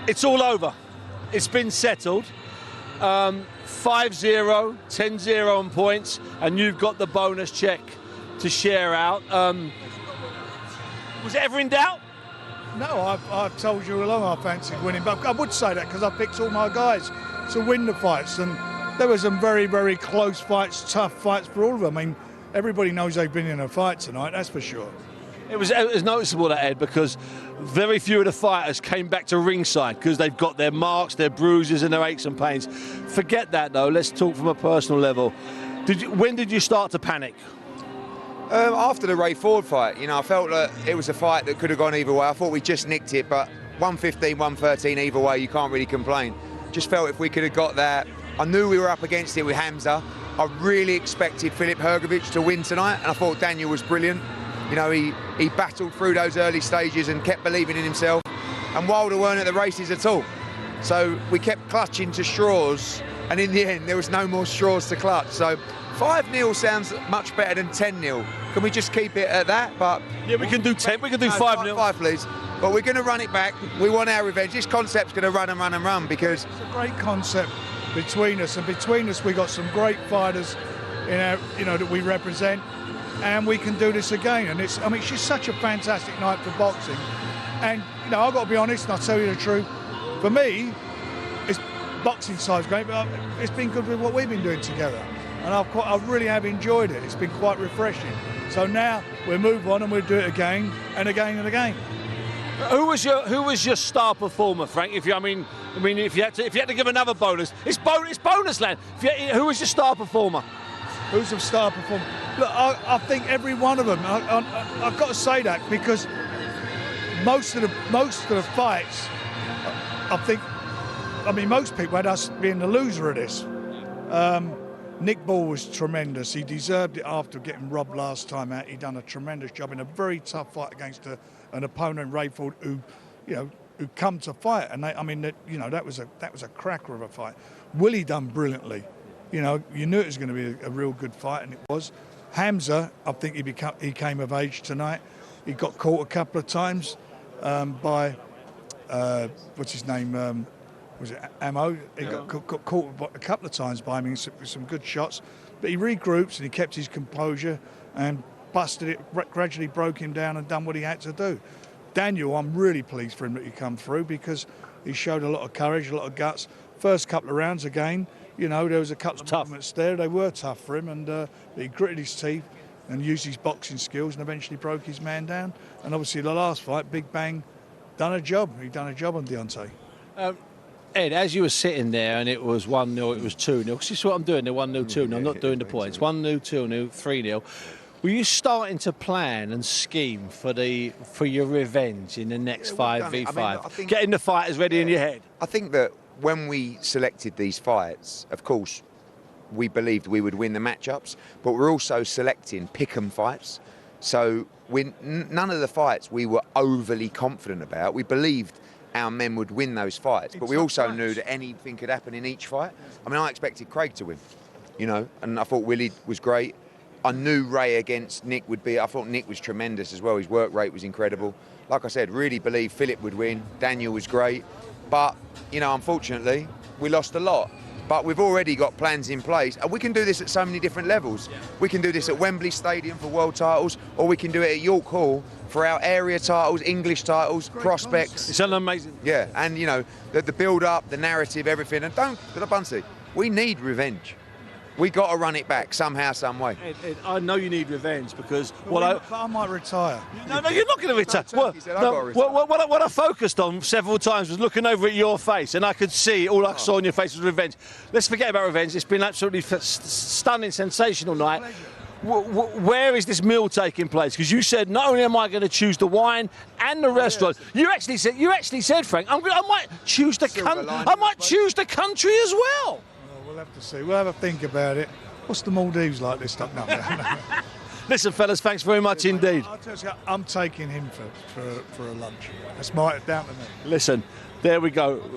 It's all over. It's been settled. 5-0, 10-0 on points, and you've got the bonus check to share out. Was it ever in doubt? No, I've told you all along I fancied winning, but I would say that because I picked all my guys to win the fights, and there were some very, very close fights, tough fights for all of them. I mean, everybody knows they've been in a fight tonight, that's for sure. It was noticeable, that, Ed, because very few of the fighters came back to ringside because they've got their marks, their bruises and their aches and pains. Forget that, though. Let's talk from a personal level. When did you start to panic? After the Ray Ford fight, I felt that it was a fight that could have gone either way. I thought we just nicked it, but 115, 113 either way, you can't really complain. Just felt if we could have got that. I knew we were up against it with Hamza. I really expected Filip Hrgović to win tonight, and I thought Daniel was brilliant. He battled through those early stages and kept believing in himself, and Wilder weren't at the races at all. So we kept clutching to straws, and in the end there was no more straws to clutch. So 5-0 sounds much better than 10-0. Can we just keep it at that? But yeah, we can do 10. We can do 5-0. 5, please. But we're going to run it back. We want our revenge. This concept's going to run and run and run because it's a great concept between us, and between us we got some great fighters in our, that we represent, and we can do this again. And it's just such a fantastic night for boxing. And I've got to be honest, and I'll tell you the truth. For me, it's boxing side's great, but it's been good with what we've been doing together. And I really have enjoyed it. It's been quite refreshing. So now we'll move on and we'll do it again and again and again. Who was your star performer, Frank? If you had to give another bonus, it's bonus land. Who was your star performer? Who's the star performer? Look, I think every one of them. I've got to say that because most of the fights, most people had us being the loser of this. Nick Ball was tremendous. He deserved it after getting robbed last time out. He done a tremendous job in a very tough fight against an opponent, Ray Ford, who come to fight. And that was a cracker of a fight. Willie done brilliantly. You knew it was going to be a real good fight, and it was. Hamza, I think he came of age tonight. He got caught a couple of times by what's his name. Was it Ammo? He got caught a couple of times by him with some good shots, but he regroups and he kept his composure and busted it, gradually broke him down and done what he had to do. Daniel, I'm really pleased for him that he come through because he showed a lot of courage, a lot of guts. First couple of rounds again, there was a couple of movements there. They were tough for him, and he gritted his teeth and used his boxing skills and eventually broke his man down. And obviously the last fight, Big Bang, done a job. He done a job on Deontay. Ed, as you were sitting there and it was 1-0, it was 2-0, because this is what I'm doing, they're 1-0, 2-0, I'm not doing the points, 1-0, 2-0, 3-0. Were you starting to plan and scheme for your revenge in the next 5v5? Getting the fighters ready in your head? I think that when we selected these fights, of course, we believed we would win the matchups, but we're also selecting pick-em fights. So none of the fights we were overly confident about. We believed our men would win those fights, but we also knew that anything could happen in each fight. I expected Craig to win, and I thought Willie was great. I knew Ray against Nick would be. I thought Nick was tremendous as well. His work rate was incredible. Like I said, really believed Philip would win. Daniel was great, but unfortunately, we lost a lot. But we've already got plans in place, and we can do this at so many different levels. We can do this at Wembley Stadium for world titles, or we can do it at York Hall for our area titles, English titles, prospects. Concept. It's amazing. Yeah, and the build-up, the narrative, everything. And Bunsey, we need revenge. We got to run it back somehow, some way. Ed, I know you need revenge because but I might retire. No, you're not going to retire. What I focused on several times was looking over at your face, and I could see all I saw in your face was revenge. Let's forget about revenge. It's been absolutely stunning, sensational night. Where is this meal taking place? Because you said not only am I going to choose the wine and the restaurant, you actually said, Frank, I might choose the country as well. We'll have to see. We'll have a think about it. What's the Maldives like this time? No. Listen, fellas, thanks very much indeed. I'll tell you, I'm taking him for a lunch. That's down to me. Listen, there we go.